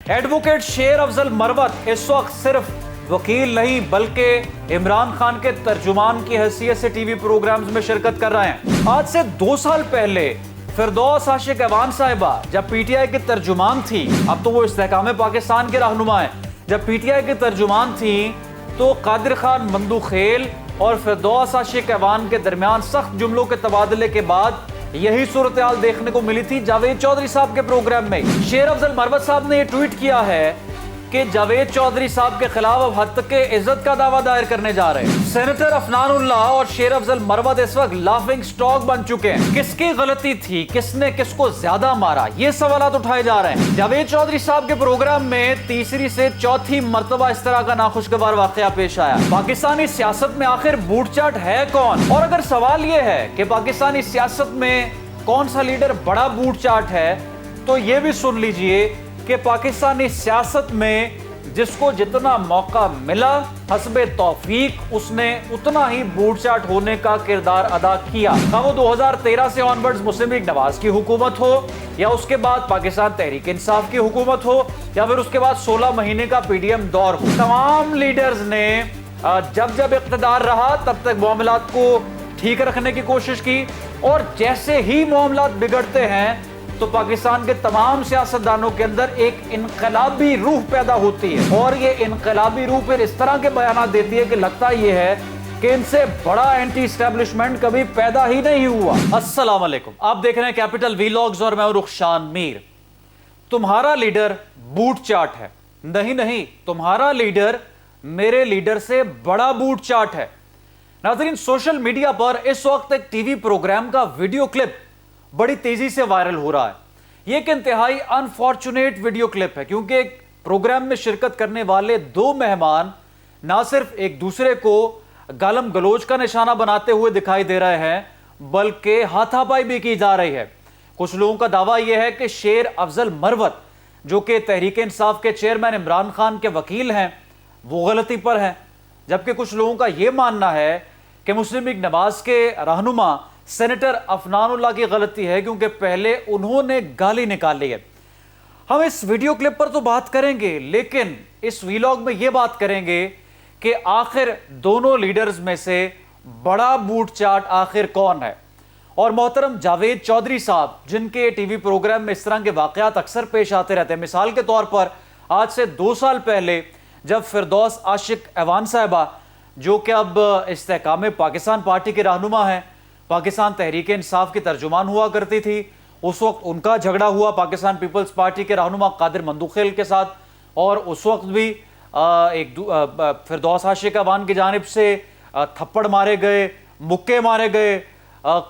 Advocate شیر افضل مروت اس وقت صرف وکیل نہیں بلکہ عمران خان کے ترجمان کی حیثیت سے ٹی وی پروگرامز میں شرکت کر رہے ہیں۔ آج سے 2 سال پہلے فردوس عاشق ایوان صاحبہ جب پی ٹی آئی کی ترجمان تھی، اب تو وہ استحکام پاکستان کے رہنما ہیں، جب پی ٹی آئی کی ترجمان تھی تو قادر خان مندوخیل اور فردوس عاشق ایوان کے درمیان سخت جملوں کے تبادلے کے بعد یہی صورتحال دیکھنے کو ملی تھی جاوید چودھری صاحب کے پروگرام میں۔ شیر افضل مروت صاحب نے یہ ٹویٹ کیا ہے کہ جاوید چودھری صاحب کے خلاف اب حد تک عزت کا دعویٰ دائر کرنے جا رہے ہیں۔ سینیٹر عفنان اللہ اور شیر افضل مروت اس وقت لافنگ سٹاک بن چکے ہیں۔ کس کی غلطی تھی، کس نے کس کو زیادہ مارا، یہ سوالات اٹھائے جا رہے ہیں۔ جاوید چودھری صاحب کے پروگرام میں تیسری سے چوتھی مرتبہ اس طرح کا ناخوشگوار واقعہ پیش آیا۔ پاکستانی سیاست میں آخر بوٹ چاٹ ہے کون؟ اور اگر سوال یہ ہے کہ پاکستانی سیاست میں کون سا لیڈر بڑا بوٹ چاٹ ہے، تو یہ بھی سن لیجئے کہ پاکستانی سیاست میں جس کو جتنا موقع ملا حسب توفیق اس نے اتنا ہی بوٹ چاٹ ہونے کا کردار ادا کیا۔ وہ 2013 سے آنورڈز مسلم لیگ نواز کی حکومت ہو، یا اس کے بعد پاکستان تحریک انصاف کی حکومت ہو، یا پھر اس کے بعد 16 مہینے کا پی ڈی ایم دور ہو، تمام لیڈرز نے جب اقتدار رہا تب تک معاملات کو ٹھیک رکھنے کی کوشش کی، اور جیسے ہی معاملات بگڑتے ہیں تو پاکستان کے تمام سیاستدانوں کے اندر ایک انقلابی روح پیدا ہوتی ہے، اور یہ انقلابی روح پھر اس طرح کے بیانات دیتی ہے کہ لگتا یہ ہے کہ ان سے بڑا اینٹی اسٹیبلشمنٹ کبھی پیدا ہی نہیں ہوا۔ السلام علیکم، آپ دیکھ رہے ہیں کیپٹل ویلاگز اور میں ہوں رخشان میر۔ تمہارا لیڈر بوٹ چاٹ ہے؟ نہیں، تمہارا لیڈر میرے لیڈر سے بڑا بوٹ چاٹ ہے۔ ناظرین، سوشل میڈیا پر اس وقت ایک ٹی وی پروگرام کا ویڈیو کلپ بڑی تیزی سے وائرل ہو رہا ہے۔ یہ ایک انتہائی انفارچونیٹ ویڈیو کلپ ہے، کیونکہ ایک پروگرام میں شرکت کرنے والے 2 مہمان نہ صرف ایک دوسرے کو گالم گلوچ کا نشانہ بناتے ہوئے دکھائی دے رہے ہیں بلکہ ہاتھا پائی بھی کی جا رہی ہے۔ کچھ لوگوں کا دعویٰ یہ ہے کہ شیر افضل مروت جو کہ تحریک انصاف کے چیئرمین عمران خان کے وکیل ہیں وہ غلطی پر ہیں، جبکہ کچھ لوگوں کا یہ ماننا ہے کہ مسلم لیگ نواز کے رہنما سینیٹر عفنان اللہ کی غلطی ہے، کیونکہ پہلے انہوں نے گالی نکالی ہے۔ ہم اس ویڈیو کلپ پر تو بات کریں گے، لیکن اس ویلاگ میں یہ بات کریں گے کہ آخر دونوں لیڈرز میں سے بڑا بوٹ چاٹ آخر کون ہے۔ اور محترم جاوید چودھری صاحب جن کے ٹی وی پروگرام میں اس طرح کے واقعات اکثر پیش آتے رہتے ہیں، مثال کے طور پر آج سے 2 سال پہلے جب فردوس عاشق ایوان صاحبہ جو کہ اب استحکام پاکستان پارٹی کے رہنما ہیں، پاکستان تحریک انصاف کی ترجمان ہوا کرتی تھی، اس وقت ان کا جھگڑا ہوا پاکستان پیپلز پارٹی کے رہنما قادر مندوخیل کے ساتھ، اور اس وقت بھی فردوس عاشق ایوان کی جانب سے تھپڑ مارے گئے، مکے مارے گئے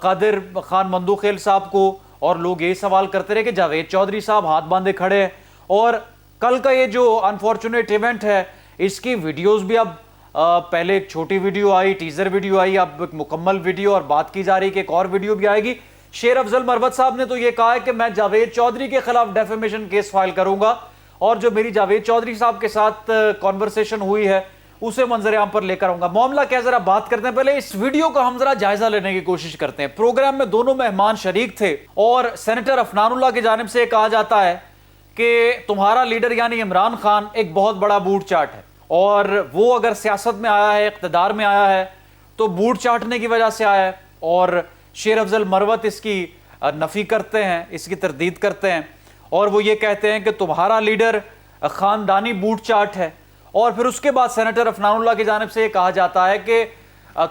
قادر خان مندوخیل صاحب کو، اور لوگ یہی سوال کرتے رہے کہ جاوید چودھری صاحب ہاتھ باندھے کھڑے ہیں۔ اور کل کا یہ جو انفارچونیٹ ایونٹ ہے اس کی ویڈیوز بھی اب پہلے ایک چھوٹی ویڈیو آئی، ٹیزر ویڈیو آئی، اب ایک مکمل ویڈیو، اور بات کی جا رہی کہ ایک اور ویڈیو بھی آئے گی۔ شیر افضل مروت صاحب نے تو یہ کہا ہے کہ میں جاوید چودھری کے خلاف ڈیفیمیشن کیس فائل کروں گا، اور جو میری جاوید چودھری صاحب کے ساتھ کانورسیشن ہوئی ہے اسے منظر عام پر لے کر آؤں گا۔ معاملہ کیا، ذرا بات کرتے ہیں، پہلے اس ویڈیو کو ہم ذرا جائزہ لینے کی کوشش کرتے ہیں۔ پروگرام میں دونوں مہمان شریک تھے، اور سینیٹر عفنان اللہ کی جانب سے کہا جاتا ہے کہ تمہارا لیڈر یعنی عمران خان ایک بہت بڑا بوٹ چاٹ ہے، اور وہ اگر سیاست میں آیا ہے، اقتدار میں آیا ہے تو بوٹ چاٹنے کی وجہ سے آیا ہے، اور شیر افضل مروت اس کی نفی کرتے ہیں، اس کی تردید کرتے ہیں، اور وہ یہ کہتے ہیں کہ تمہارا لیڈر خاندانی بوٹ چاٹ ہے۔ اور پھر اس کے بعد سینیٹر عفنان اللہ کی جانب سے یہ کہا جاتا ہے کہ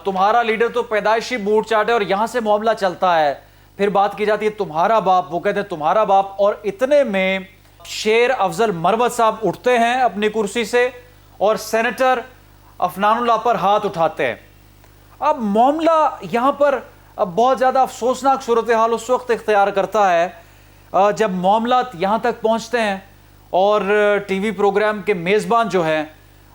تمہارا لیڈر تو پیدائشی بوٹ چاٹ ہے، اور یہاں سے معاملہ چلتا ہے۔ پھر بات کی جاتی ہے تمہارا باپ، وہ کہتے ہیں تمہارا باپ، اور اتنے میں شیر افضل مروت صاحب اٹھتے ہیں اپنی کرسی سے اور سینیٹر عفنان اللہ پر ہاتھ اٹھاتے ہیں۔ اب معاملہ یہاں پر بہت زیادہ افسوسناک صورتحال اس وقت اختیار کرتا ہے جب معاملات یہاں تک پہنچتے ہیں اور ٹی وی پروگرام کے میزبان جو ہیں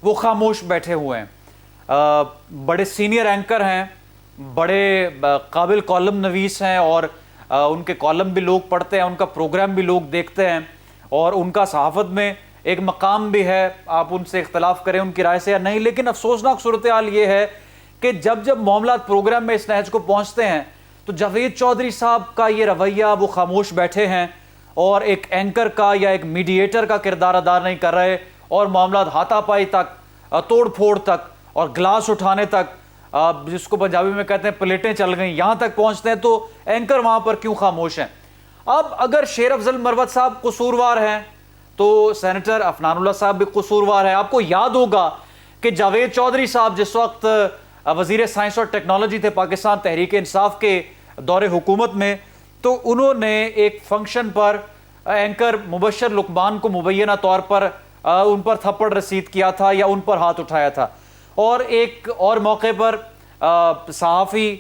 وہ خاموش بیٹھے ہوئے ہیں۔ بڑے سینئر اینکر ہیں، بڑے قابل کالم نویس ہیں، اور ان کے کالم بھی لوگ پڑھتے ہیں، ان کا پروگرام بھی لوگ دیکھتے ہیں، اور ان کا صحافت میں ایک مقام بھی ہے، آپ ان سے اختلاف کریں ان کی رائے سے یا نہیں، لیکن افسوسناک صورتحال یہ ہے کہ جب معاملات پروگرام میں اس نہج کو پہنچتے ہیں تو جاوید چودھری صاحب کا یہ رویہ، وہ خاموش بیٹھے ہیں، اور ایک اینکر کا یا ایک میڈییٹر کا کردار ادا نہیں کر رہے اور معاملات ہاتھا پائی تک، توڑ پھوڑ تک اور گلاس اٹھانے تک، جس کو پنجابی میں کہتے ہیں پلیٹیں چل گئیں، یہاں تک پہنچتے ہیں، تو اینکر وہاں پر کیوں خاموش ہیں؟ اب اگر شیر افضل مروت صاحب قصوروار ہیں تو سینیٹر عفنان اللہ صاحب بھی قصوروار ہیں۔ آپ کو یاد ہوگا کہ جاوید چودھری صاحب جس وقت وزیر سائنس اور ٹیکنالوجی تھے پاکستان تحریک انصاف کے دور حکومت میں، تو انہوں نے ایک فنکشن پر اینکر مبشر لقمان کو مبینہ طور پر ان پر تھپڑ رسید کیا تھا یا ان پر ہاتھ اٹھایا تھا، اور ایک اور موقع پر صحافی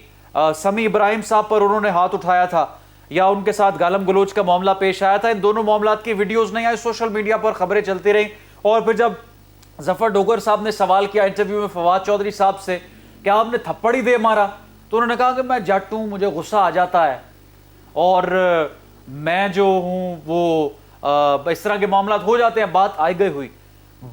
سمیع ابراہیم صاحب پر انہوں نے ہاتھ اٹھایا تھا یا ان کے ساتھ گالم گلوچ کا معاملہ پیش آیا تھا۔ ان دونوں معاملات کی ویڈیوز نہیں آئی، سوشل میڈیا پر خبریں چلتی رہیں، اور پھر جب ظفر ڈوگر صاحب نے سوال کیا انٹرویو میں فواد چودھری صاحب سے کہ آپ نے تھپڑ ہی دے مارا، تو انہوں نے کہا کہ میں جٹ ہوں، مجھے غصہ آ جاتا ہے اور میں جو ہوں وہ اس طرح کے معاملات ہو جاتے ہیں، بات آئی گئی ہوئی۔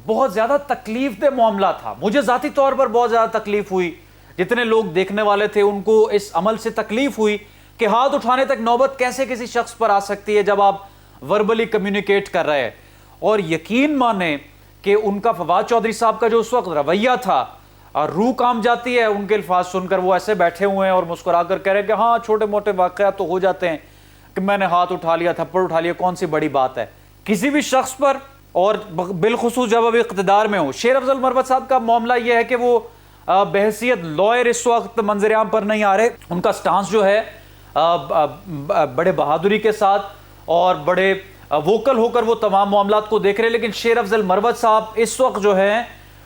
بہت زیادہ تکلیف دہ معاملہ تھا، مجھے ذاتی طور پر بہت زیادہ تکلیف ہوئی، جتنے لوگ دیکھنے والے تھے ان کو اس عمل سے تکلیف ہوئی کہ ہاتھ اٹھانے تک نوبت کیسے کسی شخص پر آ سکتی ہے جب آپ وربلی کمیونیکیٹ کر رہے ہیں۔ اور یقین مانیں کہ ان کا فواد چودھری صاحب کا جو اس وقت رویہ تھا، روح کام جاتی ہے ان کے الفاظ سن کر۔ وہ ایسے بیٹھے ہوئے ہیں اور مسکرا کر کہہ رہے ہیں کہ ہاں چھوٹے موٹے واقعات تو ہو جاتے ہیں، کہ میں نے ہاتھ اٹھا لیا، تھپڑ اٹھا لیا، کون سی بڑی بات ہے کسی بھی شخص پر، اور بالخصوص جب اب اقتدار میں ہو۔ شیر افضل مروت صاحب کا معاملہ یہ ہے کہ وہ بحیثیت لائر اس وقت منظر عام پر نہیں آ رہے۔ ان کا سٹانس جو ہے بڑے بہادری کے ساتھ اور بڑے ووکل ہو کر وہ تمام معاملات کو دیکھ رہے ہیں، لیکن شیر افضل مروت صاحب اس وقت جو ہیں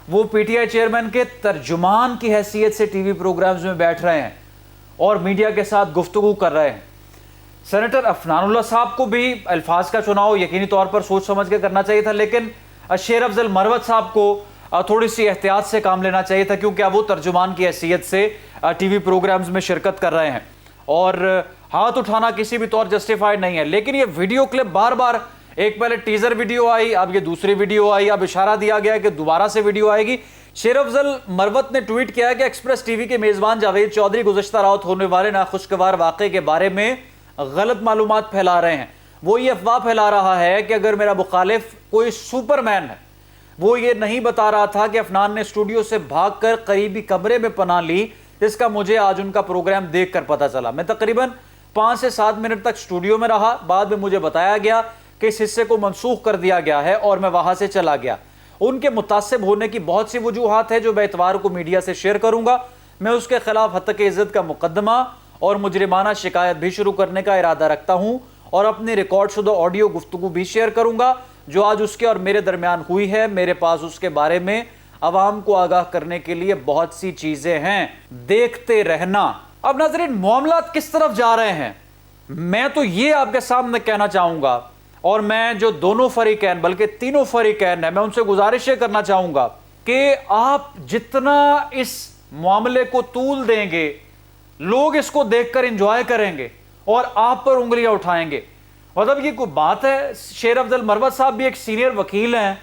وہ پی ٹی آئی چیئرمین کے ترجمان کی حیثیت سے ٹی وی پروگرامز میں بیٹھ رہے ہیں اور میڈیا کے ساتھ گفتگو کر رہے ہیں۔ سینیٹر عفنان اللہ صاحب کو بھی الفاظ کا چناؤ یقینی طور پر سوچ سمجھ کے کرنا چاہیے تھا، لیکن شیر افضل مروت صاحب کو تھوڑی سی احتیاط سے کام لینا چاہیے تھا، کیونکہ اب وہ ترجمان کی حیثیت سے ٹی وی پروگرامز میں شرکت کر رہے ہیں اور ہاتھ اٹھانا کسی بھی طور جسٹیفائڈ نہیں ہے۔ لیکن یہ ویڈیو کلپ بار بار، ایک پہلے ٹیزر ویڈیو آئی، اب یہ دوسری ویڈیو آئی، اب اشارہ دیا گیا ہے کہ دوبارہ سے ویڈیو آئے گی۔ شیر افضل مروت نے ٹویٹ کیا ہے کہ ایکسپریس ٹی وی کے میزبان جاوید چودھری گزشتہ رات ہونے والے ناخوشگوار واقعے کے بارے میں غلط معلومات پھیلا رہے ہیں۔ وہ یہ افواہ پھیلا رہا ہے کہ اگر میرا مخالف کوئی سپر مین ہے۔ وہ یہ نہیں بتا رہا تھا کہ عفنان نے اسٹوڈیو سے بھاگ کر قریبی کمرے میں پناہ لی، جس کا مجھے آج ان کا پروگرام دیکھ کر پتہ چلا۔ میں تقریباً 5 سے 7 منٹ تک اسٹوڈیو میں رہا، بعد میں مجھے بتایا گیا کہ اس حصے کو منسوخ کر دیا گیا ہے اور میں وہاں سے چلا گیا۔ ان کے متعصب ہونے کی بہت سی وجوہات ہیں جو میں اتوار کو میڈیا سے شیئر کروں گا۔ میں اس کے خلاف ہتک عزت کا مقدمہ اور مجرمانہ شکایت بھی شروع کرنے کا ارادہ رکھتا ہوں، اور اپنی ریکارڈ شدہ آڈیو گفتگو بھی شیئر کروں گا جو آج اس کے اور میرے درمیان ہوئی ہے۔ میرے پاس اس کے بارے میں عوام کو آگاہ کرنے کے لیے بہت سی چیزیں ہیں، دیکھتے رہنا۔ اب ناظرین، معاملات کس طرف جا رہے ہیں، میں تو یہ آپ کے سامنے کہنا چاہوں گا، اور میں جو دونوں فریقین بلکہ تینوں فریقین ہیں، میں ان سے گزارش یہ کرنا چاہوں گا کہ آپ جتنا اس معاملے کو طول دیں گے، لوگ اس کو دیکھ کر انجوائے کریں گے اور آپ پر انگلیاں اٹھائیں گے۔ مطلب یہ کوئی بات ہے؟ شیر افضل مروت صاحب بھی ایک سینئر وکیل ہیں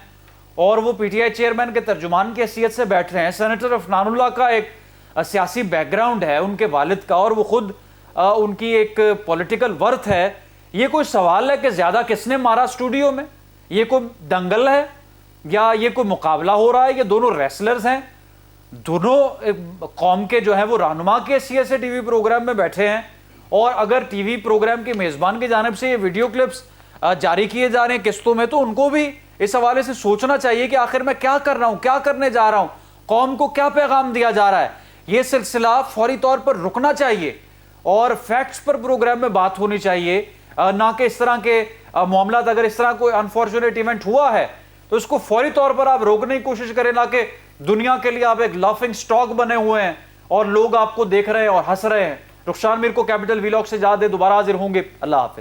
اور وہ پی ٹی آئی چیئرمین کے ترجمان کی حیثیت سے بیٹھ رہے ہیں۔ سینیٹر عفنان اللہ کا ایک سیاسی بیک گراؤنڈ ہے ان کے والد کا، اور وہ خود ان کی ایک پولیٹیکل ورتھ ہے۔ یہ کوئی سوال ہے کہ زیادہ کس نے مارا اسٹوڈیو میں؟ یہ کوئی دنگل ہے یا یہ کوئی مقابلہ ہو رہا ہے؟ یہ دونوں ریسلرز ہیں، دونوں قوم کے جو ہیں وہ رہنما کی حیثیت سے ٹی وی پروگرام میں بیٹھے ہیں، اور اگر ٹی وی پروگرام کے میزبان کی جانب سے یہ ویڈیو کلپس جاری کیے جا رہے ہیں قسطوں میں، تو ان کو بھی اس حوالے سے سوچنا چاہیے کہ آخر میں کیا کر رہا ہوں، کیا کرنے جا رہا ہوں، قوم کو کیا پیغام دیا جا رہا ہے۔ یہ سلسلہ فوری طور پر رکنا چاہیے اور فیکٹس پر پروگرام میں بات ہونی چاہیے، نہ کہ اس طرح کے معاملات۔ اگر اس طرح کوئی انفارچونیٹ ایونٹ ہوا ہے تو اس کو فوری طور پر آپ روکنے کی کوشش کریں، نہ کہ دنیا کے لیے آپ ایک لافنگ سٹاک بنے ہوئے ہیں اور لوگ آپ کو دیکھ رہے ہیں اور ہنس رہے ہیں۔ رخشان میر کو کیپٹل ویلاگ سے اجازت دے، دوبارہ حاضر ہوں گے۔ اللہ حافظ۔